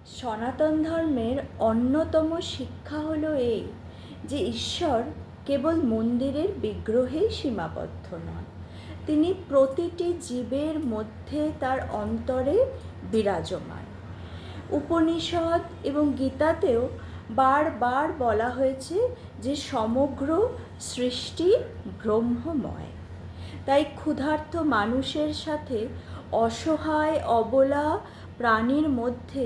সনাতন ধর্মের অন্যতম শিক্ষা হলো এই যে ঈশ্বর কেবল মন্দিরের বিগ্রহেই সীমাবদ্ধ নন, তিনি প্রতিটি জীবের মধ্যে তার অন্তরে বিরাজমান। উপনিষদ এবং গীতাতেও বারবার বলা হয়েছে যে সমগ্র সৃষ্টি ব্রহ্মময়। তাই ক্ষুধার্ত মানুষের সাথে অসহায় অবলা প্রাণীর মধ্যে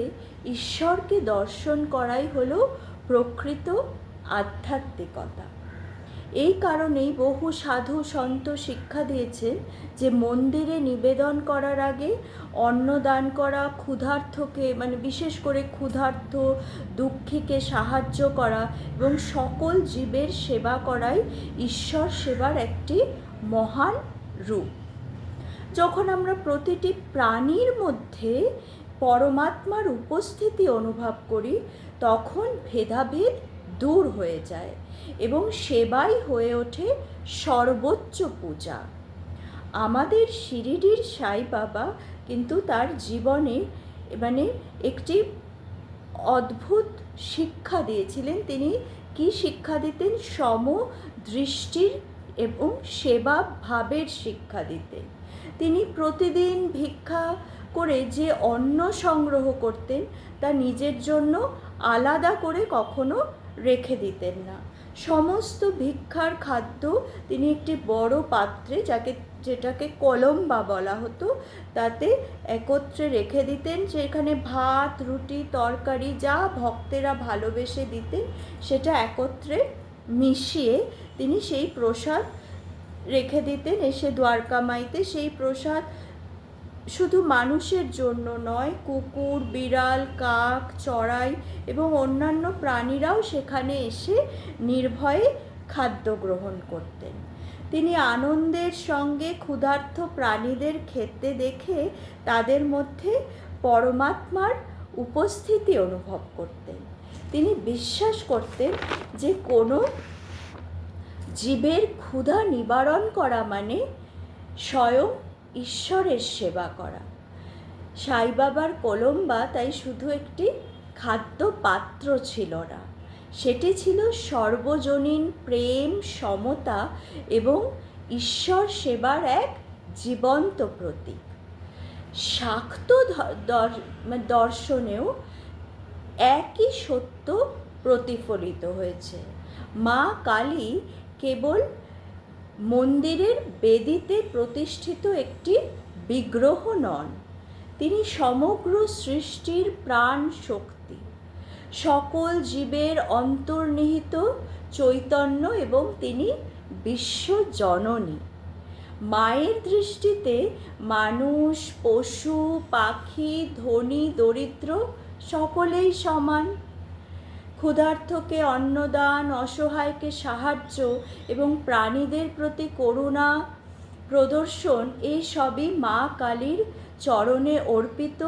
ঈশ্বরকে দর্শন করাই হলো প্রকৃত আধ্যাত্মিকতা। এই কারণেই বহু সাধু সন্ত শিক্ষা দিয়েছেন যে মন্দিরে নিবেদন করার আগে অন্নদান করা, ক্ষুধার্তকে বিশেষ করে ক্ষুধার্ত দুঃখীকে সাহায্য করা এবং সকল জীবের সেবা করাই ঈশ্বর সেবার একটি মহান রূপ। যখন আমরা প্রতিটি প্রাণীর মধ্যে পরমাত্মার উপস্থিতি অনুভব করি তখন ভেদাভেদ দূর হয়ে যায় এবং সেবাই হয়ে ওঠে সর্বোচ্চ পূজা। আমাদের শিরিডির সাই বাবা কিন্তু তার জীবনে একটি অদ্ভুত শিক্ষা দিয়েছিলেন। তিনি কি শিক্ষা দিতেন? সমদৃষ্টির এবং সেবা ভাবের শিক্ষা দিতেন। তিনি প্রতিদিন ভিক্ষা করে যে অন্ন সংগ্রহ করতেন তা নিজের জন্য আলাদা করে কখনো রেখে দিতেন না। সমস্ত ভিক্ষার খাদ্য তিনি একটি বড় পাত্রে, যেটাকে কলম্বা বলা হতো, তাতে একত্রে রেখে দিতেন। সেখানে ভাত, রুটি, তরকারি যা ভক্তেরা ভালোবেসে দিতেন সেটা একত্রে মিশিয়ে তিনি সেই প্রসাদ রেখে দিতেন। এসে দ্বারকামাইতে সেই প্রসাদ শুধু মানুষের জন্য নয়, কুকুর, বিড়াল, কাক, চড়াই এবং অন্যান্য প্রাণীরাও সেখানে এসে নির্ভয়ে খাদ্য গ্রহণ করতেন। তিনি আনন্দের সঙ্গে ক্ষুধার্ত প্রাণীদের খেতে দেখে তাদের মধ্যে পরমাত্মার উপস্থিতি অনুভব করতেন। তিনি বিশ্বাস করতেন যে কোনো জীবের ক্ষুধা নিবারণ করা মানে স্বয়ং ঈশ্বরের সেবা করা। সাই বাবার কলম্বা তাই শুধু একটি খাদ্য পাত্র ছিল না, সেটি ছিল সর্বজনীন প্রেম, সমতা এবং ঈশ্বর সেবার এক জীবন্ত প্রতীক। শাক্ত দর্শনেও একই সত্য প্রতিফলিত হয়েছে। মা কালী কেবল মন্দিরের বেদিতে প্রতিষ্ঠিত একটি বিগ্রহ নন, তিনি সমগ্র সৃষ্টির প্রাণ শক্তি, সকল জীবের অন্তর্নিহিত চৈতন্য এবং তিনি বিশ্ব জননী। মায়ের দৃষ্টিতে মানুষ, পশু, পাখি, ধনী, দরিদ্র সকলেই সমান। ক্ষুধার্তকে অন্নদান, অসহায়কে সাহায্য এবং প্রাণীদের প্রতি করুণা প্রদর্শন, এই সবই মা কালীর চরণে অর্পিত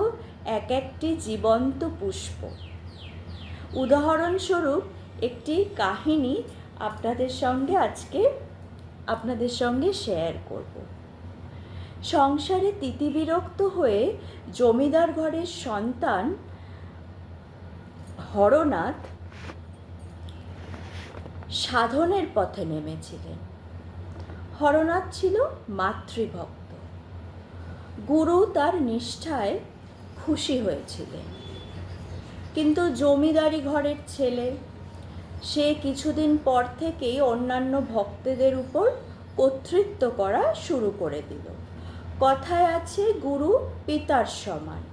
এক একটি জীবন্ত পুষ্প। উদাহরণস্বরূপ একটি কাহিনী আপনাদের সঙ্গে শেয়ার করব। সংসারে তিতিবিরক্ত হয়ে জমিদার ঘরের সন্তান হরনাথ সাধনের পথে নেমেছিলেন। হরনাথ ছিল মাতৃভক্ত। গুরু তার নিষ্ঠায় খুশি হয়েছিলেন, কিন্তু জমিদারি ঘরের ছেলে, সে কিছুদিন পর থেকেই অন্যান্য ভক্তদের উপর কর্তৃত্ব করা শুরু করে দিল। কথায় আছে, গুরু পিতার সমান।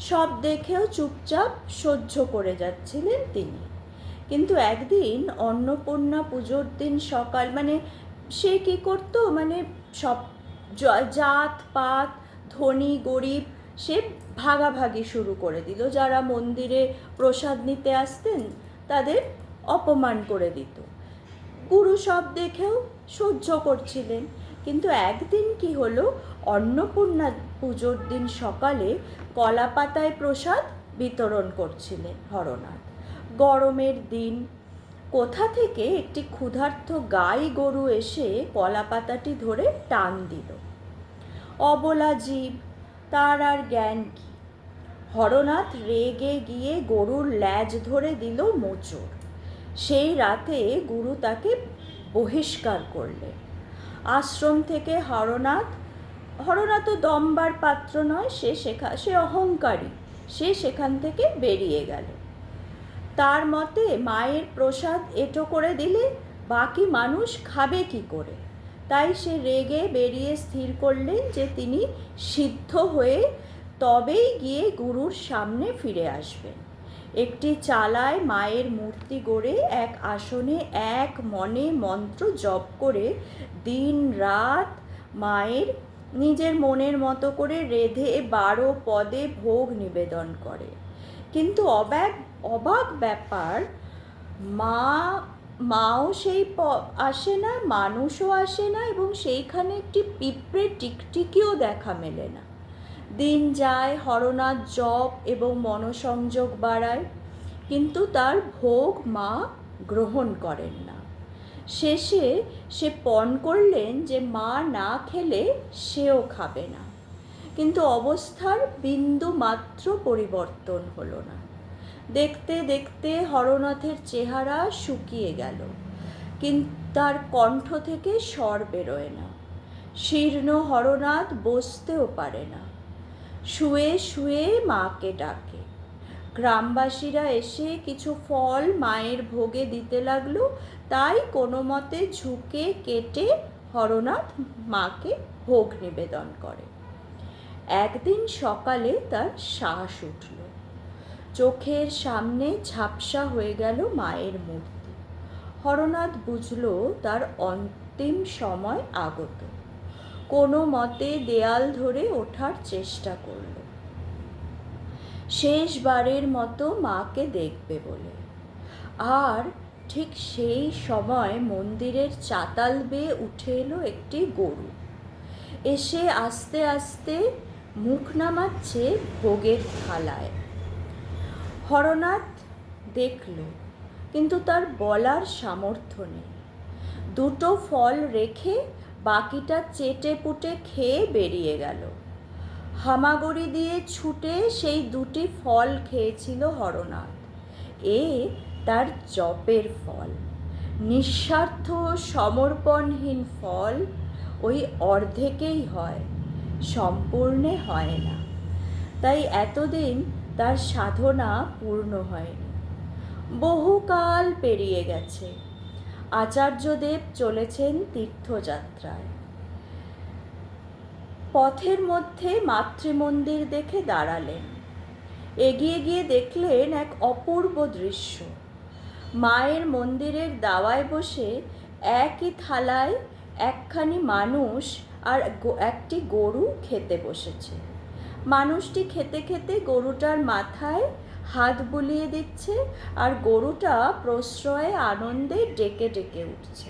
সব দেখেও চুপচাপ সহ্য করে যাচ্ছিলেন তিনি। কিন্তু একদিন অন্নপূর্ণা পুজোর দিন সকাল, সে কি করতো, সব জাত পাত, ধনী গরিব সে ভাগাভাগি শুরু করে দিল। যারা মন্দিরে প্রসাদ নিতে আসতেন তাদের অপমান করে দিত। গুরু সব দেখেও সহ্য করছিলেন। কিন্তু একদিন কি হলো, অন্নপূর্ণা পুজোর দিন সকালে কলা পাতায় প্রসাদ বিতরণ করছিলেন হরনাথ। গরমের দিন, কোথা থেকে একটি ক্ষুধার্ত গাই গরু এসে কলা পাতাটি ধরে টান দিল। অবলা জীব, তার আর জ্ঞান কি? হরনাথ রেগে গিয়ে গরুর ল্যাজ ধরে দিল মোচড়। সেই রাতে গুরু তাকে বহিষ্কার করলেন আশ্রম থেকে। হরনাথও দমবার পাত্র নয়, সে অহংকারী, সে সেখান থেকে বেরিয়ে গেল। তার মতে মায়ের প্রসাদ এঁটো করে দিলে বাকি মানুষ খাবে কি করে। তাই সে রেগে বেরিয়ে স্থির করলেন যে তিনি সিদ্ধ হয়ে তবেই গিয়ে গুরুর সামনে ফিরে আসবেন। একটি চালায় মায়ের মূর্তি গড়ে এক আসনে এক মনে মন্ত্র জপ করে দিন রাত মায়ের নিজের মনের মতো করে রেঁধে 12 পদে ভোগ নিবেদন করে। কিন্তু অবাক ব্যাপার, মাও সেই আসে না, মানুষও আসে না, এবং সেইখানে একটি পিঁপড়ে টিকটিকিও দেখা মেলে না। দিন যায়, হরনাথ জপ এবং মনসংযোগ বাড়ায়, কিন্তু তার ভোগ মা গ্রহণ করেন না। শেষে সে পণ করলেন যে মা না খেলে সেও খাবে না। কিন্তু অবস্থার বিন্দু মাত্র পরিবর্তন হলো না। দেখতে দেখতে হরনাথের চেহারা শুকিয়ে গেল, কিন্তু তার কণ্ঠ থেকে স্বর বেরোয় না। শীর্ণ হরনাথ বসতেও পারে না, শুয়ে শুয়ে মাকে ডাকে। গ্রামবাসীরা এসে কিছু ফল মায়ের ভোগে দিতে লাগলো, তাই কোনো মতে ঝুঁকে কেটে হরনাথ মাকে ভোগ নিবেদন করে। একদিন সকালে তার শ্বাস উঠল, চোখের সামনে ঝাপসা হয়ে গেল মায়ের মূর্তি। হরনাথ বুঝল তার অন্তিম সময় আগত। কোনো মতে দেয়াল ধরে ওঠার চেষ্টা করল, শেষবারের মতো মাকে দেখবে বলে। আর ঠিক সেই সময় মন্দিরের চাতাল বেয়ে উঠে এলো একটি গরু, এসে আস্তে আস্তে মুখ নামাচ্ছে ভোগের থালায়। হরনাথ দেখল, কিন্তু তার বলার সামর্থ্য নেই। দুটো ফল রেখে বাকিটা চেটে পুটে খেয়ে বেরিয়ে গেল। হামাগুড়ি দিয়ে ছুটে সেই দুটি ফল খেয়েছিল হরনাথ। তার জপের ফল, নিঃস্বার্থ সমর্পণহীন ফল ওই অর্ধেকেই হয়, সম্পূর্ণে হয় না। তাই এতদিন তার সাধনা পূর্ণ হয়নি। বহুকাল পেরিয়ে গেছে। আচার্যদেব চলেছেন তীর্থযাত্রায়। পথের মধ্যে মাতৃমন্দির দেখে দাঁড়ালেন। এগিয়ে গিয়ে দেখলেন এক অপূর্ব দৃশ্য। মায়ের মন্দিরের দাওয়ায় বসে একই থালায় একখানি মানুষ আর একটি গরু খেতে বসেছে। মানুষটি খেতে খেতে গরুটার মাথায় হাত বুলিয়ে দিচ্ছে, আর গরুটা প্রশ্রয়ে আনন্দে ডেকে ডেকে উঠছে।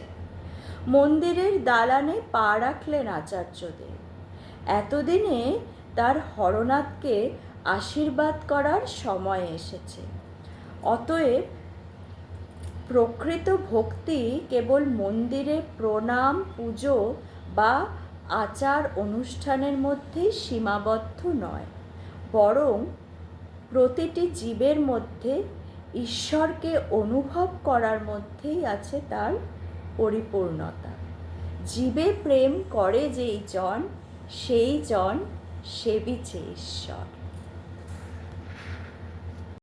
মন্দিরের দালানে পা রাখলেন আচার্যদেব। এতদিনে তার হরনাথকে আশীর্বাদ করার সময় এসেছে। অতএব প্রকৃত ভক্তি কেবল মন্দিরে প্রণাম, পুজো বা আচার অনুষ্ঠানের মধ্যেই সীমাবদ্ধ নয়, বরং প্রতিটি জীবের মধ্যে ঈশ্বরকে অনুভব করার মধ্যেই আছে তার পরিপূর্ণতা। জীবে প্রেম করে যেই জন, সেই জন সেবিছে ঈশ্বর।